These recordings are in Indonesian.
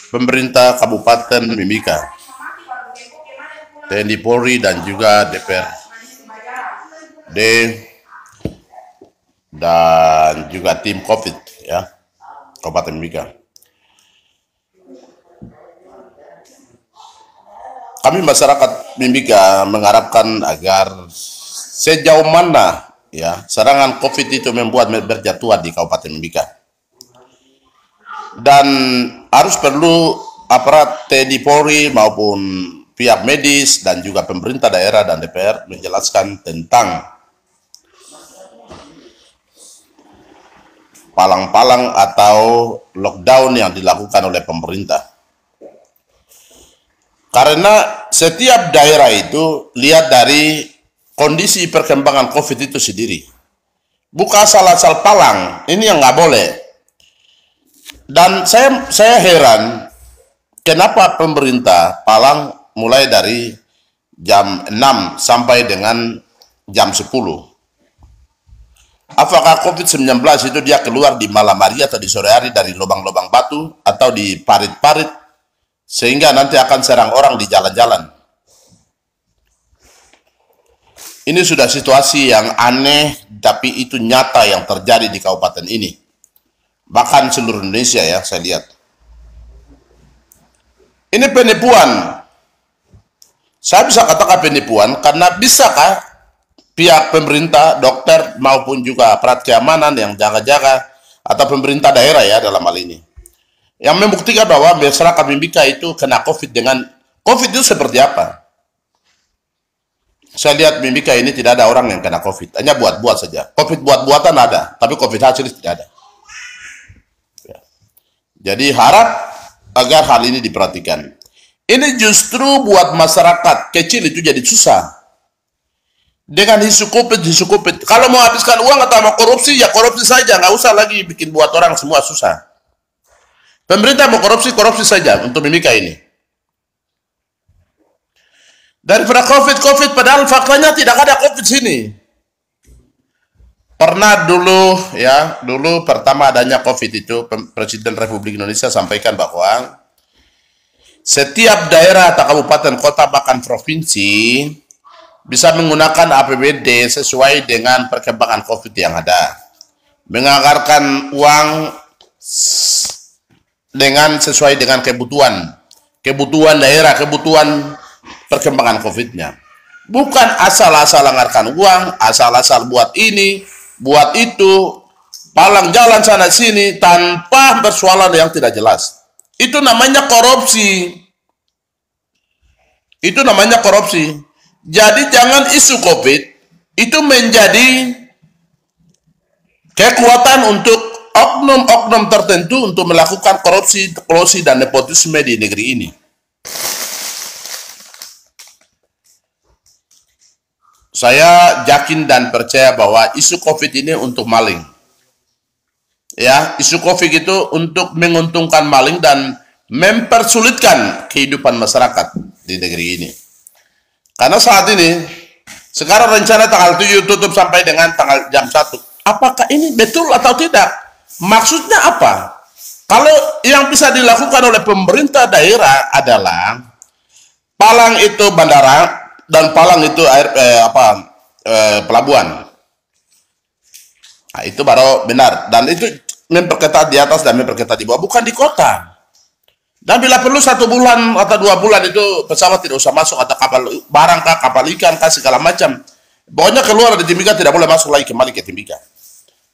pemerintah Kabupaten Mimika, TNI Polri dan juga DPRD dan juga tim COVID ya Kabupaten Mimika. Kami masyarakat Mimika mengharapkan agar sejauh mana ya serangan COVID itu membuat berjatuhan di Kabupaten Mimika, dan harus perlu aparat TNI Polri maupun pihak medis dan juga pemerintah daerah dan DPR menjelaskan tentang palang-palang atau lockdown yang dilakukan oleh pemerintah. Karena setiap daerah itu lihat dari kondisi perkembangan COVID itu sendiri. Bukan asal-asal palang, ini yang nggak boleh. Dan saya heran kenapa pemerintah palang mulai dari jam 6 sampai dengan jam 10. Apakah COVID-19 itu dia keluar di malam hari atau di sore hari dari lubang-lubang batu atau di parit-parit sehingga nanti akan serang orang di jalan-jalan. Ini sudah situasi yang aneh, tapi itu nyata yang terjadi di kabupaten ini. Bahkan seluruh Indonesia ya, saya lihat. Ini penipuan. Saya bisa katakan penipuan karena bisakah pihak pemerintah, dokter maupun juga aparat keamanan yang jaga-jaga atau pemerintah daerah ya dalam hal ini, yang membuktikan bahwa masyarakat Mimika itu kena COVID dengan COVID itu seperti apa? Saya lihat Mimika ini tidak ada orang yang kena COVID, hanya buat-buat saja. COVID buat-buatan ada, tapi COVID hasil tidak ada. Ya. Jadi harap agar hal ini diperhatikan. Ini justru buat masyarakat kecil itu jadi susah. Dengan isu COVID. Kalau mau habiskan uang atau mau korupsi, ya korupsi saja. Nggak usah lagi bikin buat orang semua susah. Pemerintah mau korupsi saja untuk Mimika ini. Daripada COVID, padahal faktanya tidak ada COVID sini. Pernah dulu pertama adanya COVID itu, Presiden Republik Indonesia sampaikan bahwa setiap daerah atau kabupaten, kota, bahkan provinsi bisa menggunakan APBD sesuai dengan perkembangan COVID yang ada. Menganggarkan uang sesuai dengan kebutuhan daerah, kebutuhan perkembangan COVID-nya. Bukan asal-asal anggarkan uang, asal-asal buat ini, buat itu, palang jalan sana sini tanpa persoalan yang tidak jelas. Itu namanya korupsi. Itu namanya korupsi. Jadi jangan isu COVID itu menjadi kekuatan untuk oknum-oknum tertentu untuk melakukan korupsi dan nepotisme di negeri ini. Saya yakin dan percaya bahwa isu COVID ini untuk maling. Ya, isu COVID itu untuk menguntungkan maling dan mempersulitkan kehidupan masyarakat di negeri ini. Karena saat ini, sekarang rencana tanggal 7 tutup sampai dengan tanggal jam 1. Apakah ini betul atau tidak? Maksudnya apa? Kalau yang bisa dilakukan oleh pemerintah daerah adalah palang itu bandara dan palang itu pelabuhan. Nah, itu baru benar. Dan itu memperketat di atas dan memperketat di bawah, bukan di kota. Dan bila perlu 1 bulan atau 2 bulan itu pesawat tidak usah masuk, atau kapal barang kah, kapal ikan kah, segala macam. Pokoknya keluar dari Timika tidak boleh masuk lagi kembali ke Timika.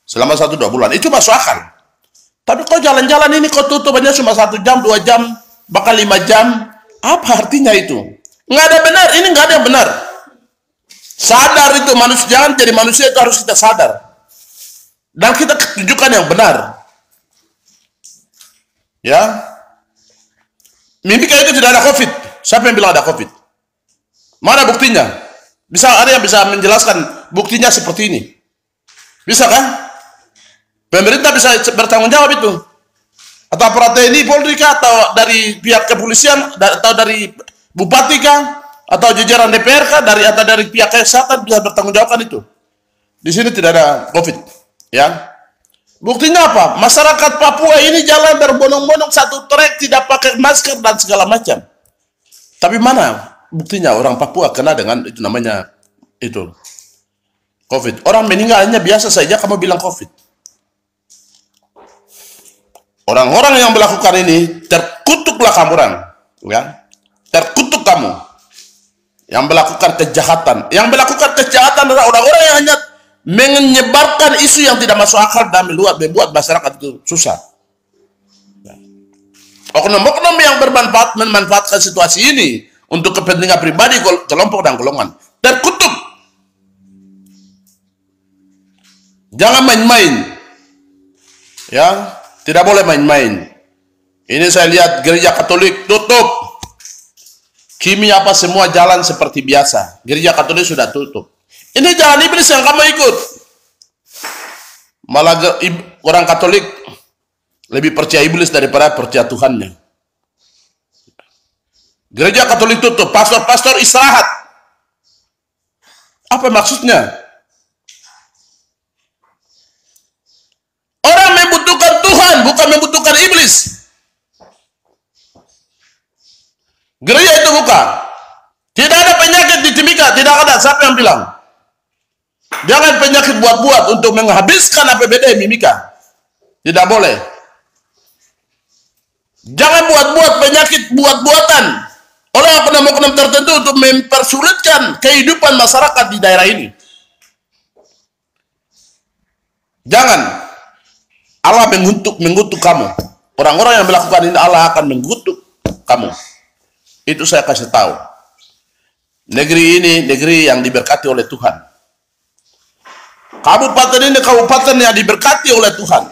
Selama 1-2 bulan. Itu masuk akal. Tapi kok jalan-jalan ini kok tutupannya cuma 1 jam, 2 jam, bahkan 5 jam. Apa artinya itu? Nggak ada benar. Ini nggak ada yang benar. Sadar itu manusia. Jangan jadi manusia itu harus kita sadar. Dan kita tunjukkan yang benar. Ya. Mimika itu tidak ada COVID. Siapa yang bilang ada COVID? Mana buktinya? Ada yang bisa menjelaskan buktinya seperti ini? Bisa kan? Pemerintah bisa bertanggung jawab itu. Atau aparat TNI, Polri kah? Atau dari pihak kepolisian? Atau dari bupati kah? Atau jajaran DPR kah? Atau dari pihak kesehatan bisa bertanggung jawabkan itu. Di sini tidak ada COVID. Ya. Buktinya apa? Masyarakat Papua ini jalan berbondong-bondong satu trek, tidak pakai masker dan segala macam. Tapi mana buktinya orang Papua kena dengan itu namanya itu COVID. Orang meninggalnya biasa saja, kamu bilang COVID. Orang-orang yang melakukan ini terkutuklah kamu orang, ya. Terkutuk kamu yang melakukan kejahatan. Yang melakukan kejahatan adalah orang-orang yang hanya menyebarkan isu yang tidak masuk akal dan membuat masyarakat itu susah. Oknum-oknum yang memanfaatkan situasi ini untuk kepentingan pribadi kelompok dan golongan terkutuk. Jangan main-main, ya, tidak boleh main-main. Ini saya lihat gereja Katolik tutup, kimi apa semua jalan seperti biasa. Gereja Katolik sudah tutup. Ini jalan iblis yang kamu ikut. Malah orang Katolik lebih percaya iblis daripada percaya Tuhannya. Gereja Katolik tutup, pastor-pastor istirahat. Apa maksudnya? Orang membutuhkan Tuhan, bukan membutuhkan iblis. Gereja itu buka. Tidak ada penyakit di Timika, tidak ada. Siapa yang bilang? Jangan penyakit buat-buat untuk menghabiskan APBD Mimika. Tidak boleh. Jangan buat-buat penyakit buat-buatan oleh oknum-oknum tertentu untuk mempersulitkan kehidupan masyarakat di daerah ini. Jangan. Allah mengutuk kamu. Orang-orang yang melakukan ini Allah akan mengutuk kamu. Itu saya kasih tahu. Negeri ini negeri yang diberkati oleh Tuhan. Kabupaten ini kabupaten yang diberkati oleh Tuhan,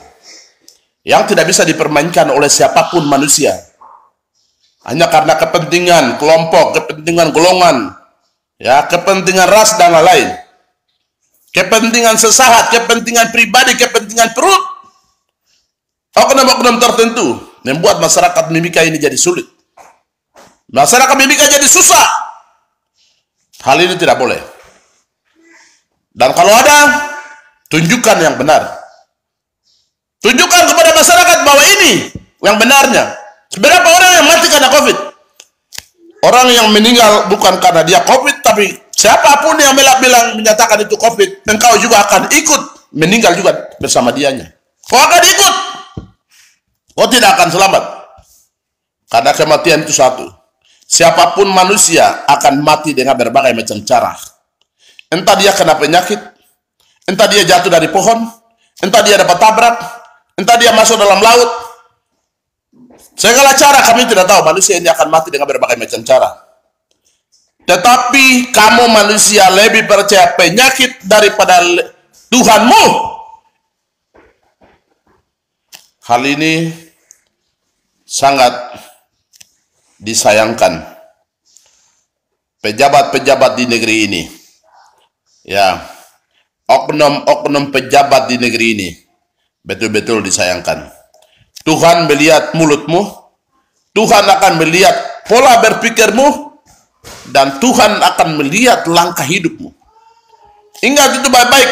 yang tidak bisa dipermainkan oleh siapapun manusia, hanya karena kepentingan kelompok, kepentingan golongan, ya, kepentingan ras dan lain-lain, kepentingan sesaat, kepentingan pribadi, kepentingan perut, oknum-oknum tertentu membuat masyarakat Mimika ini jadi sulit. Masyarakat Mimika jadi susah. Hal ini tidak boleh. Dan kalau ada, tunjukkan yang benar. Tunjukkan kepada masyarakat bahwa ini yang benarnya. Berapa orang yang mati karena COVID? Orang yang meninggal bukan karena dia COVID, tapi siapapun yang bilang menyatakan itu COVID, engkau juga akan ikut meninggal juga bersama dianya. Kau akan ikut. Kau tidak akan selamat. Karena kematian itu satu. Siapapun manusia akan mati dengan berbagai macam cara. Entah dia kena penyakit, entah dia jatuh dari pohon, entah dia dapat tabrak, entah dia masuk dalam laut. Segala cara kami tidak tahu, manusia ini akan mati dengan berbagai macam cara. Tetapi kamu manusia lebih percaya penyakit daripada Tuhanmu. Hal ini sangat disayangkan. Pejabat-pejabat di negeri ini, ya, oknum-oknum pejabat di negeri ini betul-betul disayangkan. Tuhan melihat mulutmu, Tuhan akan melihat pola berpikirmu, dan Tuhan akan melihat langkah hidupmu. Ingat itu baik-baik.